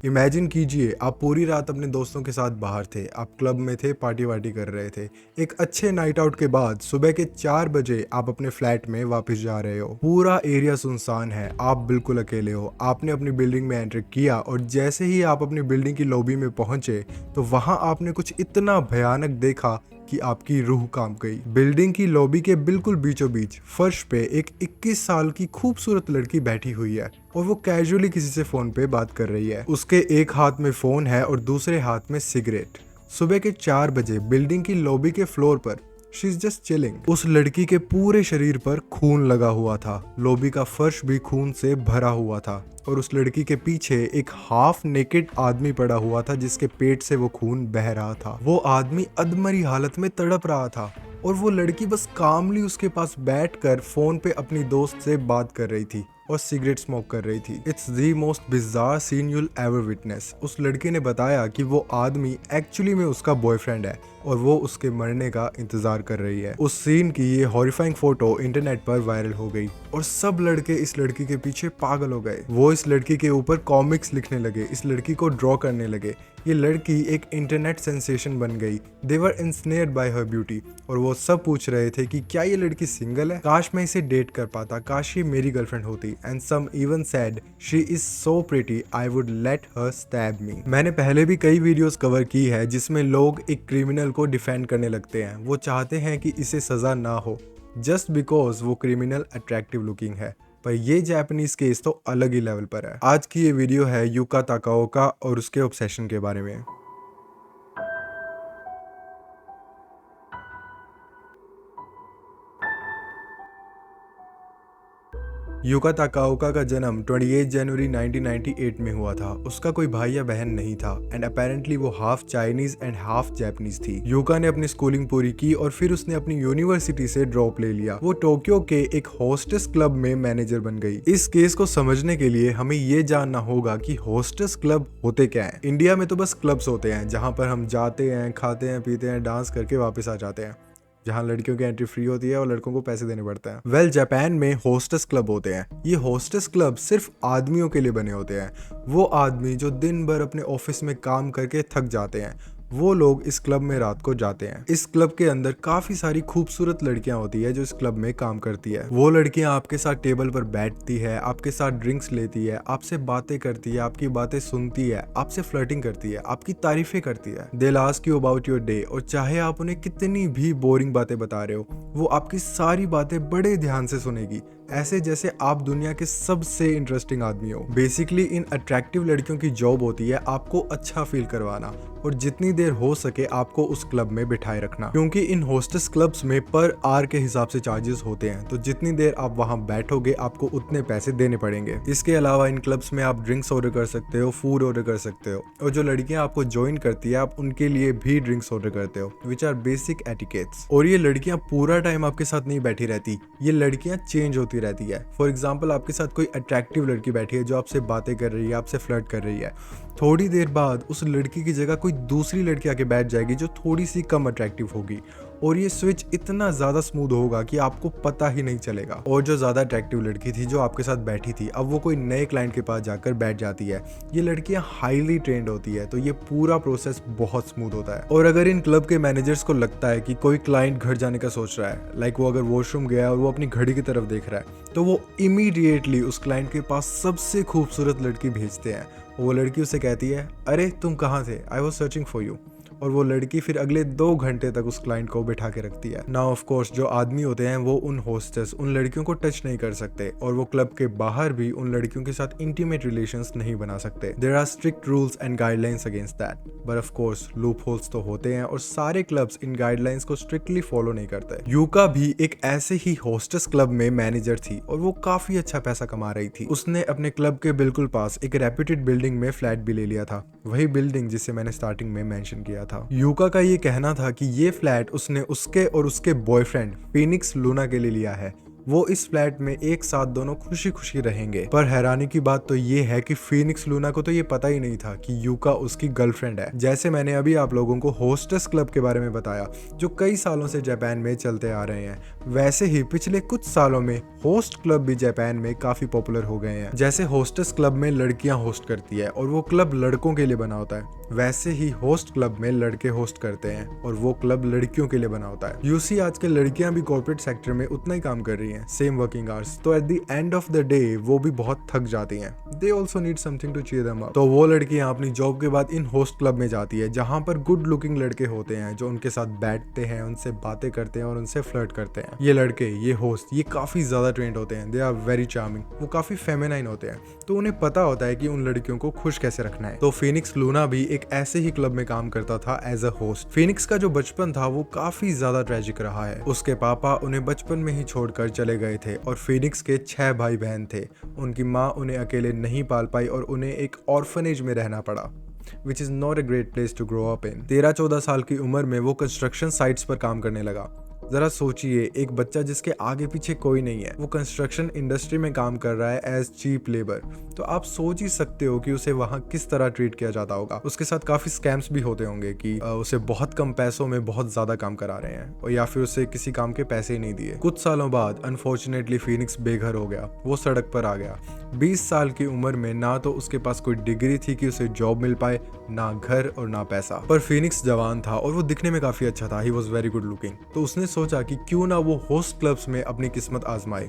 Imagine कीजिए आप पूरी रात अपने दोस्तों के साथ बाहर थे, आप क्लब में थे, पार्टी वार्टी कर रहे थे। एक अच्छे नाइट आउट के बाद सुबह के 4 बजे आप अपने फ्लैट में वापस जा रहे हो। पूरा एरिया सुनसान है, आप बिल्कुल अकेले हो। आपने अपनी बिल्डिंग में एंटर किया और जैसे ही आप अपनी बिल्डिंग की लॉबी में पहुंचे तो वहां आपने कुछ इतना भयानक देखा कि आपकी रूह कांप गई। बिल्डिंग की लॉबी के बिल्कुल बीचों बीच फर्श पे एक 21 साल की खूबसूरत लड़की बैठी हुई है और वो कैजुअली किसी से फोन पे बात कर रही है। उसके एक हाथ में फोन है और दूसरे हाथ में सिगरेट। सुबह के 4 बजे बिल्डिंग की लॉबी के फ्लोर पर शी इज जस्ट चिलिंग। उस लड़की के पूरे शरीर पर खून लगा हुआ था, लॉबी का फर्श भी खून से भरा हुआ था और उस लड़की के पीछे एक हाफ नेकेड आदमी पड़ा हुआ था जिसके पेट से वो खून बह रहा था। वो आदमी अधमरी हालत में तड़प रहा था और वो लड़की बस कामली उसके पास बैठकर फोन पे अपनी दोस्त से बात कर रही थी और सिगरेट स्मोक कर रही थी। It's the most bizarre scene you'll ever witness. उस लड़की ने बताया कि वो आदमी एक्चुअली में उसका बॉयफ्रेंड है और वो उसके मरने का इंतजार कर रही है। उस सीन की ये हॉरिफाइंग फोटो इंटरनेट पर वायरल हो गई और सब लड़के इस लड़की के पीछे पागल हो गए। वो इस लड़की के ऊपर कॉमिक्स लिखने लगे, इस लड़की को ड्रॉ करने लगे। ये लड़की एक इंटरनेट सेंसेशन बन गई। They were inspired by her beauty और वो सब पूछ रहे थे कि क्या ये लड़की सिंगल है, काश मैं इसे डेट कर पाता, काश ये मेरी गर्लफ्रेंड होती। And some even said she is so pretty I would let her stab me. मैंने पहले भी कई वीडियोस कवर की है जिसमें लोग एक क्रिमिनल को डिफेंड करने लगते हैं। वो चाहते हैं कि इसे सजा ना हो जस्ट बिकॉज वो क्रिमिनल अट्रैक्टिव लुकिंग है। पर ये जापानीज केस तो अलग ही लेवल पर है। आज की ये वीडियो है यूका ताकाओका और उसके ऑब्सेशन के बारे में। यूका ताकाओका का जन्म 28 जनवरी 1998 में हुआ था। उसका कोई भाई या बहन नहीं था एंड अपेरेंटली वो half Chinese and half Japanese थी। यूका ने अपनी स्कूलिंग पूरी की और फिर उसने अपनी यूनिवर्सिटी से ड्रॉप ले लिया। वो टोक्यो के एक होस्टेस क्लब में मैनेजर बन गई। इस केस को समझने के लिए हमें ये जानना होगा कि होस्टेस क्लब होते क्या हैं। इंडिया में तो बस क्लब्स होते हैं जहाँ पर हम जाते हैं, खाते हैं, पीते हैं, डांस करके वापस आ जाते हैं, जहाँ लड़कियों की एंट्री फ्री होती है और लड़कों को पैसे देने पड़ते हैं। वेल, जापान में होस्टेस क्लब होते हैं। ये होस्टेस क्लब सिर्फ आदमियों के लिए बने होते हैं। वो आदमी जो दिन भर अपने ऑफिस में काम करके थक जाते हैं, वो लोग इस क्लब में रात को जाते हैं। इस क्लब के अंदर काफी सारी खूबसूरत लड़कियां होती है जो इस क्लब में काम करती है। वो लड़कियां आपके साथ टेबल पर बैठती है, आपके साथ ड्रिंक्स लेती है, आपसे बातें करती है, आपकी बातें सुनती है, आपसे फ्लर्टिंग करती है, आपकी तारीफें करती है। They ask you about your day और चाहे आप उन्हें कितनी भी बोरिंग बातें बता रहे हो, वो आपकी सारी बातें बड़े ध्यान से सुनेगी, ऐसे जैसे आप दुनिया के सबसे इंटरेस्टिंग आदमी हो। बेसिकली इन अट्रैक्टिव लड़कियों की जॉब होती है आपको अच्छा फील करवाना और जितनी देर हो सके आपको उस क्लब में बिठाए रखना, क्योंकि इन होस्टेस क्लब्स में पर आवर के हिसाब से चार्जेस होते हैं। तो जितनी देर आप वहां बैठोगे आपको उतने पैसे देने पड़ेंगे। इसके अलावा इन क्लब्स में आप ड्रिंक्स ऑर्डर कर सकते हो, फूड ऑर्डर कर सकते हो और जो लड़कियां आपको ज्वाइन करती है आप उनके लिए भी ड्रिंक्स ऑर्डर करते हो, विच आर बेसिक एटिकेट्स। और ये लड़कियां पूरा टाइम आपके साथ नहीं बैठी रहती, ये लड़कियां चेंज होती रहती है। फॉर एग्जाम्पल, आपके साथ कोई अट्रैक्टिव लड़की बैठी है जो आपसे बातें कर रही है, आपसे फ्लर्ट कर रही है। थोड़ी देर बाद उस लड़की की जगह कोई दूसरी लड़की आके बैठ जाएगी जो थोड़ी सी कम अट्रैक्टिव होगी और ये स्विच इतना ज्यादा स्मूथ होगा कि आपको पता ही नहीं चलेगा। और जो ज्यादा अट्रैक्टिव लड़की थी जो आपके साथ बैठी थी, अब वो कोई नए क्लाइंट के पास जाकर बैठ जाती है। ये लड़कियां हाईली ट्रेंड होती है, तो ये पूरा प्रोसेस बहुत स्मूथ होता है। और अगर इन क्लब के मैनेजर्स को लगता है कि कोई क्लाइंट घर जाने का सोच रहा है, लाइक वो अगर वॉशरूम गया और वो अपनी घड़ी की तरफ देख रहा है, तो वो इमीडिएटली उस क्लाइंट के पास सबसे खूबसूरत लड़की भेजते हैं। वो लड़की उसे कहती है, अरे तुम कहाँ थे, I was searching for you. और वो लड़की फिर अगले 2 घंटे तक उस क्लाइंट को बिठा के रखती है। नाउ ऑफ कोर्स जो आदमी होते हैं वो उन होस्टेस, उन लड़कियों को टच नहीं कर सकते और वो क्लब के बाहर भी उन लड़कियों के साथ इंटीमेट रिलेशंस नहीं बना सकते। There are strict rules and guidelines against that, but of course loop holes तो होते हैं और सारे क्लब्स इन गाइडलाइंस को स्ट्रिक्टली फॉलो नहीं करते। यूका भी एक ऐसे ही होस्टेस क्लब में मैनेजर थी और वो काफी अच्छा पैसा कमा रही थी। उसने अपने क्लब के बिल्कुल पास एक रेप्यूटेड बिल्डिंग में फ्लैट भी ले लिया था, वही बिल्डिंग जिसे मैंने स्टार्टिंग में मेंशन किया था। यूका का ये कहना था कि ये फ्लैट उसने उसके और उसके बॉयफ्रेंड फिनिक्स लूना के लिए लिया है वो इस फ्लैट में एक साथ दोनों खुशी खुशी रहेंगे। पर हैरानी की बात तो ये है कि फीनिक्स लूना को तो ये पता ही नहीं था कि यूका उसकी गर्लफ्रेंड है। जैसे मैंने अभी आप लोगों को होस्टेस क्लब के बारे में बताया जो कई सालों से जापान में चलते आ रहे हैं, वैसे ही पिछले कुछ सालों में होस्ट क्लब भी जापान में काफी पॉपुलर हो गए हैं। जैसे होस्टेस क्लब में लड़कियां होस्ट करती है और वो क्लब लड़कों के लिए बना होता है, वैसे ही होस्ट क्लब में लड़के होस्ट करते हैं और वो क्लब लड़कियों के लिए बना होता है। यूसी आजकल लड़कियां भी कॉर्पोरेट सेक्टर में उतना ही काम कर रही हैं, सेम वर्किंग आवर्स, तो at the end of the day वो भी बहुत थक जाती हैं। They also need something to cheer them up. तो वो लड़कियां अपनी जॉब के बाद इन होस्ट क्लब में जाती है जहां पर गुड लुकिंग लड़के होते हैं जो उनके साथ बैठते हैं, उनसे बातें करते हैं और उनसे फ्लर्ट करते हैं। ये लड़के, ये होस्ट, ये काफी ज्यादा ट्रेंड होते हैं। दे आर वेरी चार्मिंग, वो काफी फेमिनाइन होते हैं, तो उन्हें पता होता है कि उन लड़कियों को खुश कैसे रखना है। तो फीनिक्स लूना भी एक ऐसे ही क्लब में काम करता था एज अ होस्ट। फीनिक्स का जो बचपन था वो काफी ज्यादा ट्रेजिक रहा है। उसके पापा उन्हें बचपन में ही छोड़कर चले गए थे और फीनिक्स के 6 भाई बहन थे। उनकी माँ उन्हें अकेले नहीं पाल पाई और उन्हें एक ऑर्फनेज में रहना पड़ा, which is not a great place to grow up in. 13-14 साल की उम्र में वो कंस्ट्रक्शन साइट्स पर काम करने लगा। जरा सोचिए, एक बच्चा जिसके आगे पीछे कोई नहीं है, वो कंस्ट्रक्शन इंडस्ट्री में काम कर रहा है एज चीप लेबर, तो आप सोच ही सकते हो कि उसे वहां किस तरह ट्रीट किया जाता होगा। उसके साथ काफी स्कैम्स भी होते होंगे कि उसे बहुत कम पैसों में बहुत ज्यादा काम करा रहे हैं और या फिर उसे किसी काम के पैसे ही नहीं दिए। कुछ सालों बाद अनफॉर्चुनेटली फीनिक्स बेघर हो गया, वो सड़क पर आ गया। 20 साल की उम्र में ना तो उसके पास कोई डिग्री थी कि उसे जॉब मिल पाए, ना घर और ना पैसा। पर फीनिक्स जवान था और वो दिखने में काफी अच्छा था। He was very good looking. तो उसने सोचा कि क्यों ना वो होस्ट क्लब्स में अपनी किस्मत आजमाए,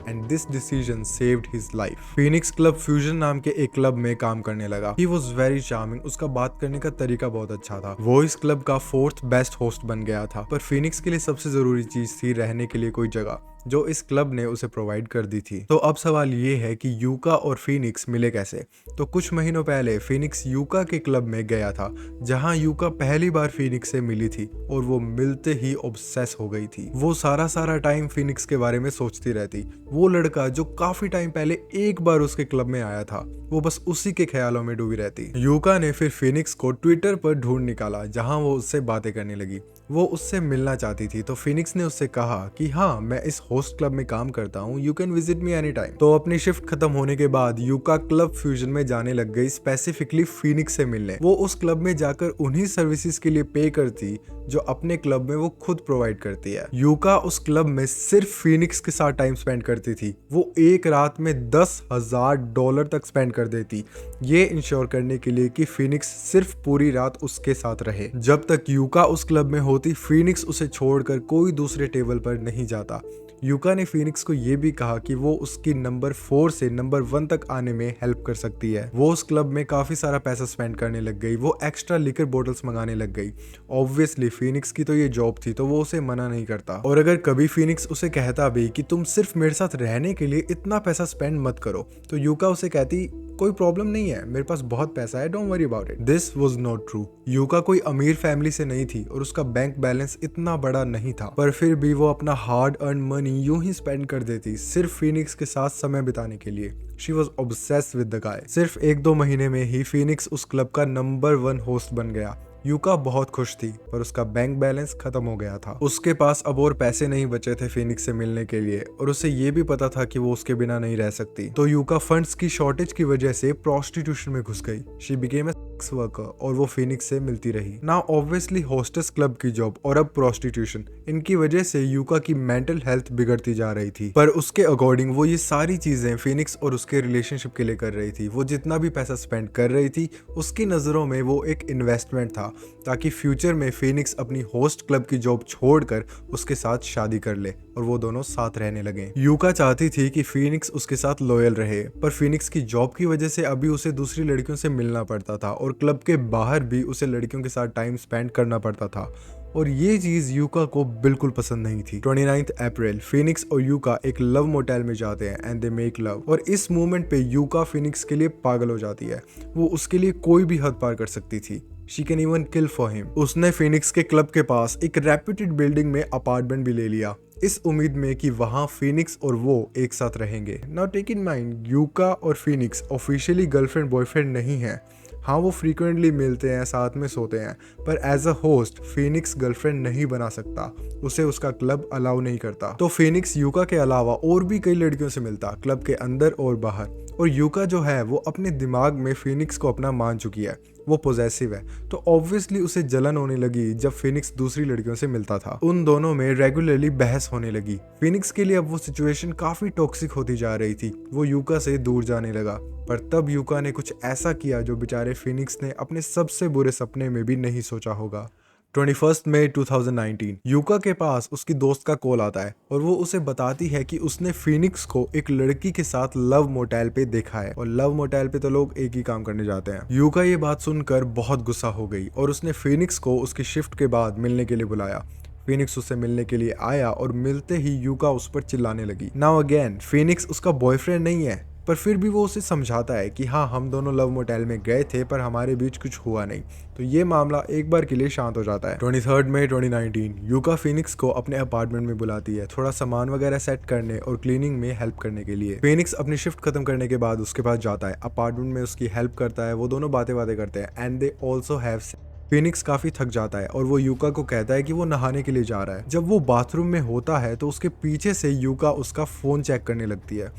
and this decision saved his life. Phoenix club fusion नाम के एक क्लब में काम करने लगा। ही वॉज वेरी चार्मिंग, उसका बात करने का तरीका बहुत अच्छा था। वो इस क्लब का 4th बेस्ट होस्ट बन गया था। पर फीनिक्स के लिए सबसे जरूरी चीज थी रहने के लिए कोई जगह, जो इस क्लब ने उसे प्रोवाइड कर दी थी। तो अब सवाल ये है कि यूका और फीनिक्स मिले कैसे। तो कुछ महीनों पहले फीनिक्स यूका के क्लब में गया था जहां यूका पहली बार फीनिक्स से मिली थी और वो मिलते ही ऑब्सेस हो गई थी। वो सारा टाइम फीनिक्स के बारे में सोचती रहती। वो लड़का जो काफी टाइम पहले एक बार उसके क्लब में आया था, वो बस उसी के ख्यालों में डूबी रहती। यूका ने फिर फीनिक्स को ट्विटर पर ढूंढ निकाला जहां वो उससे बातें करने लगी। वो उससे मिलना चाहती थी, तो फीनिक्स ने उससे कहा कि हाँ, मैं इस होस्ट क्लब में काम करता हूँ, you can visit me any time. तो अपनी शिफ्ट खत्म होने के बाद यूका क्लब फ्यूजन में जाने लग गई स्पेसिफिकली फीनिक्स से मिलने। वो उस क्लब में जाकर उन्हीं सर्विसेज के लिए पे करती जो अपने क्लब में वो खुद प्रोवाइड करती है। यूका उस क्लब में सिर्फ फीनिक्स के साथ टाइम स्पेंड करती थी। वो एक रात में $10,000 तक स्पेंड कर देती, ये इंश्योर करने के लिए कि फीनिक्स सिर्फ पूरी रात उसके साथ रहे। जब तक यूका उस क्लब में होती, फीनिक्स उसे छोड़कर कोई दूसरे टेबल पर नहीं जाता। यूका ने फीनिक्स को यह भी कहा कि वो उसकी नंबर 4 से नंबर 1 तक आने में हेल्प कर सकती है। वो उस क्लब में काफी सारा पैसा स्पेंड करने लग गई। वो एक्स्ट्रा लिकर बोटल्स मंगाने लग गई। ऑब्वियसली फीनिक्स की तो ये जॉब थी, तो वो उसे मना नहीं करता। और अगर कभी फीनिक्स उसे कहता भी कि तुम सिर्फ मेरे साथ रहने के लिए इतना पैसा स्पेंड मत करो, तो यूका उसे कहती कोई प्रॉब्लम नहीं है, मेरे पास बहुत पैसा है, don't worry about it. This was not true. Yucca कोई अमीर फैमिली से नहीं थी और उसका बैंक बैलेंस इतना बड़ा नहीं था, पर फिर भी वो अपना हार्ड अर्न मनी यूं ही स्पेंड कर देती सिर्फ फीनिक्स के साथ समय बिताने के लिए। She was obsessed with the guy. सिर्फ 1-2 महीने में ही फीनिक्स उस क्लब का नंबर 1 होस्ट बन गया। यूका बहुत खुश थी, पर उसका बैंक बैलेंस खत्म हो गया था। उसके पास अब और पैसे नहीं बचे थे फीनिक्स से मिलने के लिए, और उसे ये भी पता था कि वो उसके बिना नहीं रह सकती। तो यूका फंड्स की शॉर्टेज की वजह से प्रोस्टिट्यूशन में घुस गई। She became a sex worker और वो फीनिक्स से मिलती रही। नाउ ऑब्वियसली होस्टेस क्लब की जॉब और अब प्रोस्टिट्यूशन, इनकी वजह से यूका की मेंटल हेल्थ बिगड़ती जा रही थी। पर उसके अकॉर्डिंग वो ये सारी चीजें फीनिक्स और उसके रिलेशनशिप के लिए कर रही थी। वो जितना भी पैसा स्पेंड कर रही थी, उसकी नजरों में वो एक इन्वेस्टमेंट था, ताकि फ्यूचर में फीनिक्स अपनी होस्ट क्लब की जॉब छोड़कर उसके साथ शादी कर ले और वो दोनों साथ रहने लगे। यूका चाहती थी कि फीनिक्स उसके साथ लॉयल रहे, पर फीनिक्स की जॉब की वजह से अभी उसे दूसरी लड़कियों से मिलना पड़ता था और क्लब के बाहर भी उसे लड़कियों के साथ टाइम स्पेंड करना पड़ता था, और ये चीज यूका को बिल्कुल पसंद नहीं थी। 29 अप्रैल फीनिक्स और यूका एक लव मोटेल में जाते हैं एंड दे मेक लव, और इस मोमेंट पे यूका फीनिक्स के लिए पागल हो जाती है। वो उसके लिए कोई भी हद पार कर सकती थी। She can even kill for him. उसने फीनिक्स के क्लब के पास एक रेप्यूटेड बिल्डिंग में अपार्टमेंट भी ले लिया, इस उम्मीद में कि वहां फीनिक्स और वो एक साथ रहेंगे। Now take in mind, Yuka और फीनिक्स ऑफिशियली गर्लफ्रेंड बॉयफ्रेंड नहीं है, हाँ, वो फ्रीक्वेंटली मिलते हैं, साथ में सोते हैं, पर as a host Phoenix girlfriend नहीं बना सकता, उसे उसका क्लब अलाउ नहीं करता। तो फिनिक्स यूका के अलावा और भी कई लड़कियों से मिलता, क्लब के अंदर और बाहर। और यूका जो है वो अपने दिमाग में फिनिक्स को अपना मान चुकी है, वो पॉजेसिव है, तो ऑब्वियसली उसे जलन होने लगी जब फिनिक्स दूसरी लड़कियों से मिलता था। उन दोनों में रेगुलरली बहस होने लगी। फिनिक्स के लिए अब वो सिचुएशन काफी टॉक्सिक होती जा रही थी, वो यूका से दूर जाने लगा। पर तब यूका ने कुछ ऐसा किया जो बेचारे फिनिक्स ने अपने सबसे बुरे सपने में भी नहीं सोचा होगा। 21 मई 2019 यूका के पास उसकी दोस्त का कॉल आता है और वो उसे बताती है कि उसने फिनिक्स को एक लड़की के साथ लव मोटेल पे देखा है, और लव मोटेल पे तो लोग एक ही काम करने जाते हैं। यूका ये बात सुनकर बहुत गुस्सा हो गई और उसने फिनिक्स को उसकी शिफ्ट के बाद मिलने के लिए बुलाया। फिनिक्स उससे मिलने के लिए आया और मिलते ही यूका उस पर चिल्लाने लगी। नाउ अगेन फिनिक्स उसका बॉयफ्रेंड नहीं है, पर फिर भी वो उसे समझाता है कि हाँ, हम दोनों लव मोटेल में गए थे पर हमारे बीच कुछ हुआ नहीं। तो ये मामला एक बार के लिए शांत हो जाता है। 23 मई 2019 यूका फिनिक्स को अपने अपार्टमेंट में बुलाती है, थोड़ा सामान वगैरह सेट करने और क्लीनिंग में हेल्प करने के लिए। फिनिक्स अपनी शिफ्ट खत्म करने के बाद उसके पास जाता है, अपार्टमेंट में उसकी हेल्प करता है, वो दोनों बातें करते हैं and they also have. Phoenix काफी थक जाता है और वो यूका को कहता है कि वो नहाने के लिए जा रहा है। जब वो बाथरूम में होता है तो उसके पीछे से यूका उसका फोन चेक करने लगती है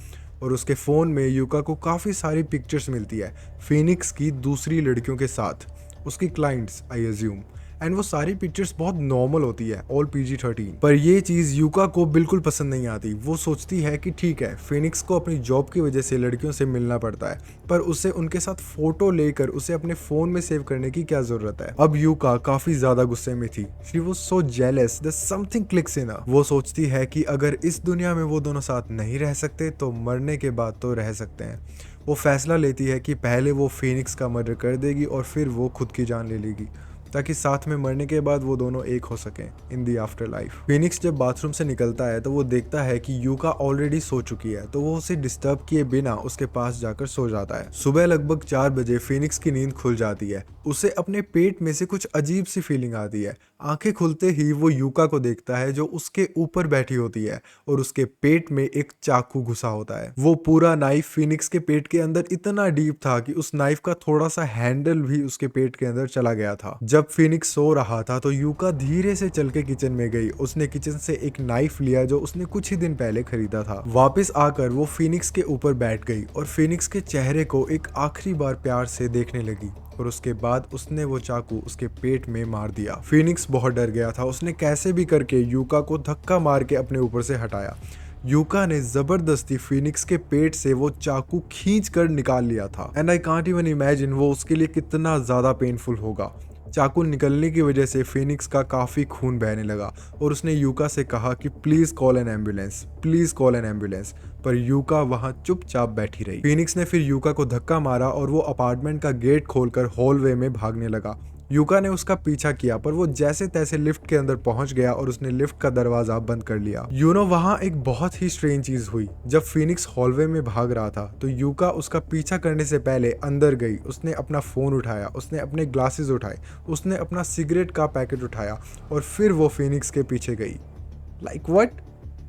और उसके फोन में यूका को काफी सारी पिक्चर्स मिलती है फिनिक्स की दूसरी लड़कियों के साथ, उसकी क्लाइंट्स आई अज्यूम, एंड वो सारी पिक्चर्स बहुत नॉर्मल होती है, ऑल PG-13। पर ये चीज यूका को बिल्कुल पसंद नहीं आती। वो सोचती है कि ठीक है, फिनिक्स को अपनी जॉब की वजह से लड़कियों से मिलना पड़ता है, पर उसे उनके साथ फोटो लेकर उसे अपने फोन में सेव करने की क्या जरूरत है। अब यूका काफी ज्यादा गुस्से में थी। She was so jealous that something clicks in her. वो सोचती है कि अगर इस दुनिया में वो दोनों साथ नहीं रह सकते तो मरने के बाद तो रह सकते हैं। वो फैसला लेती है कि पहले वो फिनिक्स का मर्डर कर देगी और फिर वो खुद की जान ले लेगी, ताकि साथ में मरने के बाद वो दोनों एक हो सकें इन दी आफ्टर लाइफ। फिनिक्स जब बाथरूम से निकलता है तो वो देखता है कि यूका ऑलरेडी सो चुकी है, तो वो उसे डिस्टर्ब किए बिना उसके पास जाकर सो जाता है। सुबह लगभग 4 बजे फिनिक्स की नींद खुल जाती है। उसे अपने पेट में से कुछ अजीब सी फीलिंग आती है। आंखें खुलते ही वो यूका को देखता है जो उसके ऊपर बैठी होती है और उसके पेट में एक चाकू घुसा होता है। वो पूरा नाइफ फिनिक्स के पेट के अंदर इतना डीप था कि उस नाइफ का थोड़ा सा हैंडल भी उसके पेट के अंदर चला गया था। जब फिनिक्स सो रहा था तो यूका धीरे से चल के किचन में गई। उसने किचन से एक नाइफ लिया जो उसने कुछ ही दिन पहले खरीदा था। वापस आकर वो फिनिक्स के ऊपर बैठ गई और फिनिक्स के चेहरे को एक आखिरी बार प्यार से देखने लगी और उसके बाद उसने वो चाकू उसके पेट में मार दिया। फिनिक्स बहुत डर गया था। उसने कैसे भी करके यूका को धक्का मार के अपने ऊपर से हटाया। यूका ने जबरदस्ती फिनिक्स के पेट से वो चाकू खींच कर निकाल लिया था and I can't even imagine वो उसके लिए कितना ज्यादा पेनफुल होगा। चाकू निकलने की वजह से फिनिक्स का काफी खून बहने लगा और उसने यूका से कहा कि please call N ambulance, please call N ambulance, पर यूका वहां चुपचाप बैठी रही। फिनिक्स ने फिर यूका को धक्का मारा और वो अपार्टमेंट का गेट खोलकर हॉलवे में भागने लगा। यूका ने उसका पीछा किया पर वो जैसे तैसे लिफ्ट के अंदर पहुंच गया और उसने लिफ्ट का दरवाजा बंद कर लिया। वहां एक बहुत ही स्ट्रेंज चीज हुई। जब फिनिक्स हॉलवे में भाग रहा था तो यूका उसका पीछा करने से पहले अंदर गई। उसने अपना फोन उठाया, उसने अपने ग्लासेस उठाए, उसने अपना सिगरेट का पैकेट उठाया और फिर वो फिनिक्स के पीछे गई। Like what?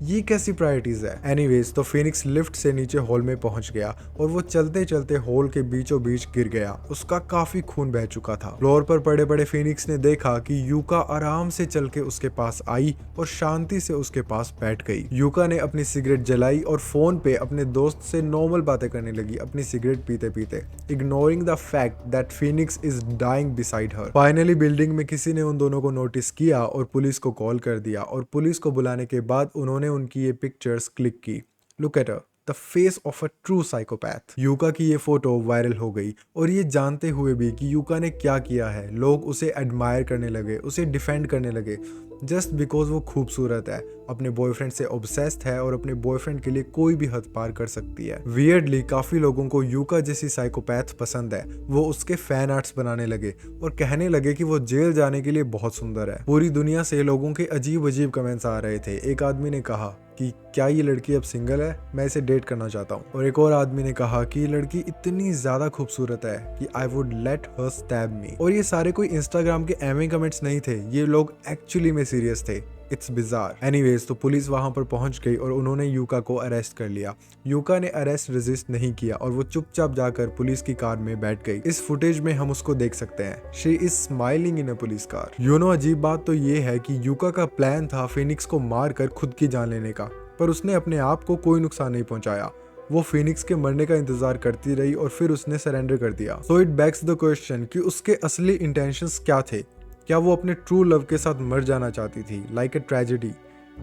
ये कैसी प्रायोरिटीज है? एनीवेज, तो फिनिक्स लिफ्ट से नीचे हॉल में पहुंच गया और वो चलते चलते हॉल के बीचों बीच गिर गया। उसका काफी खून बह चुका था। फ्लोर पर पड़े पड़े फिनिक्स ने देखा कि यूका आराम से चल के उसके पास आई और शांति से उसके पास बैठ गई। यूका ने अपनी सिगरेट जलाई और फोन पे अपने दोस्त से नॉर्मल बातें करने लगी, अपनी सिगरेट पीते पीते, ignoring the fact that Phoenix is dying beside her. Finally building में किसी ने उन दोनों को नोटिस किया और पुलिस को कॉल कर दिया और पुलिस को बुलाने के बाद उन्होंने उनकी ये पिक्चर्स क्लिक की। Look at her, the face of a true psychopath. Yucca की ये फोटो वायरल हो गई और ये जानते हुए भी कि यूका ने क्या किया है, लोग उसे एडमायर करने लगे, उसे डिफेंड करने लगे जस्ट बिकॉज वो खूबसूरत है, अपने बॉयफ्रेंड से ऑब्सेस्ड है और अपने बॉयफ्रेंड के लिए कोई भी हद पार कर सकती है। वियर्डली काफी लोगों को यूका जैसी साइकोपैथ पसंद है। वो उसके फैन आर्ट्स बनाने लगे और कहने लगे कि वो जेल जाने के लिए बहुत सुंदर है। पूरी दुनिया से लोगों के अजीब अजीब कमेंट्स आ रहे थे। एक आदमी ने कहा कि क्या ये लड़की अब सिंगल है, मैं इसे डेट करना चाहता हूँ। और एक और आदमी ने कहा कि ये लड़की इतनी ज्यादा खूबसूरत है कि I would let her stab me. और ये सारे कोई इंस्टाग्राम के एमे कमेंट्स नहीं थे, ये लोग एक्चुअली में सीरियस थे। It's bizarre. एनीवेज तो पुलिस वहां पर पहुंच गई और उन्होंने यूका को अरेस्ट कर लिया। यूका ने अरेस्ट रेजिस्ट नहीं किया और वो चुपचाप जाकर पुलिस की कार में बैठ गई। इस फुटेज में हम उसको देख सकते हैं, she is smiling in a police car. अजीब बात तो ये है कि यूका का प्लान था फिनिक्स को मारकर खुद की जान लेने का, पर उसने अपने आप को कोई नुकसान नहीं पहुंचाया। वो फिनिक्स के मरने का इंतजार करती रही और फिर उसने सरेंडर कर दिया। So it backs the question कि उसके असली इंटेंशंस क्या थे। क्या वो अपने ट्रू लव के साथ मर जाना चाहती थी, लाइक ए ट्रेजेडी,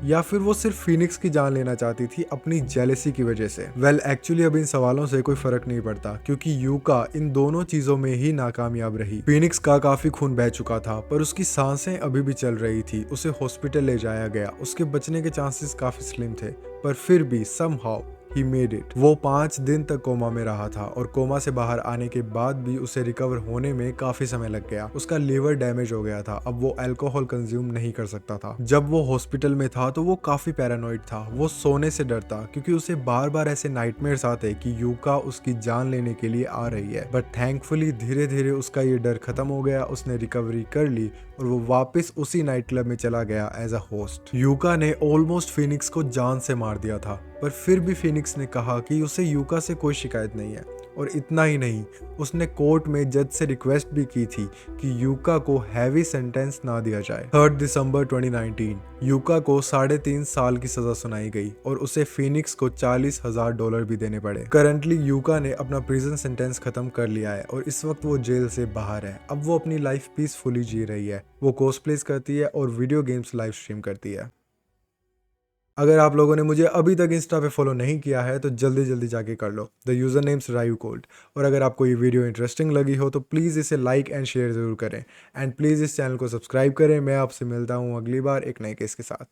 या फिर वो सिर्फ फिनिक्स की जान लेना चाहती थी अपनी जेलेसी की वजह से? एक्चुअली अब इन सवालों से कोई फर्क नहीं पड़ता, क्योंकि यूका इन दोनों चीजों में ही नाकामयाब रही। फिनिक्स का काफी खून बह चुका था, पर उसकी सांसें अभी भी चल रही थी। उसे हॉस्पिटल ले जाया गया, उसके बचने के चांसेस काफी स्लिम थे, पर फिर भी समहाउ ही मेड इट। वो 5 दिन तक कोमा में रहा था और कोमा से बाहर आने के बाद भी उसे रिकवर होने में काफी समय लग गया। उसका लिवर डैमेज हो गया था, अब वो अल्कोहल कंज्यूम नहीं कर सकता था। जब वो हॉस्पिटल में था तो वो काफी पैरानॉइड था। वो सोने से डरता, क्योंकि उसे बार बार ऐसे नाइटमेयर्स आते कि यूका उसकी जान लेने के लिए आ रही है। बट थैंकफुली धीरे धीरे उसका ये डर खत्म हो गया। उसने रिकवरी कर ली और वो वापस उसी नाइट क्लब में चला गया एज अ होस्ट। यूका ने ऑलमोस्ट फिनिक्स को जान से मार दिया था, पर फिर भी फिनिक्स ने कहा कि उसे यूका से कोई शिकायत नहीं है। और इतना ही नहीं, उसने कोर्ट में जज से रिक्वेस्ट भी की थी कि यूका को हैवी सेंटेंस ना दिया जाए। 3 दिसंबर 2019 यूका को 3.5 साल की सजा सुनाई गई और उसे फिनिक्स को $40,000 भी देने पड़े। करंटली यूका ने अपना प्रिजन सेंटेंस खत्म कर लिया है और इस वक्त वो जेल से बाहर है। अब वो अपनी लाइफ पीसफुली जी रही है। वो कॉस्प्लेस करती है और वीडियो गेम्स लाइव स्ट्रीम करती है। अगर आप लोगों ने मुझे अभी तक इंस्टा पे फॉलो नहीं किया है तो जल्दी जल्दी जाके कर लो। The user names are you cold. और अगर आपको ये वीडियो इंटरेस्टिंग लगी हो तो प्लीज़ इसे लाइक एंड शेयर ज़रूर करें, एंड प्लीज़ इस चैनल को सब्सक्राइब करें। मैं आपसे मिलता हूँ अगली बार एक नए केस के साथ।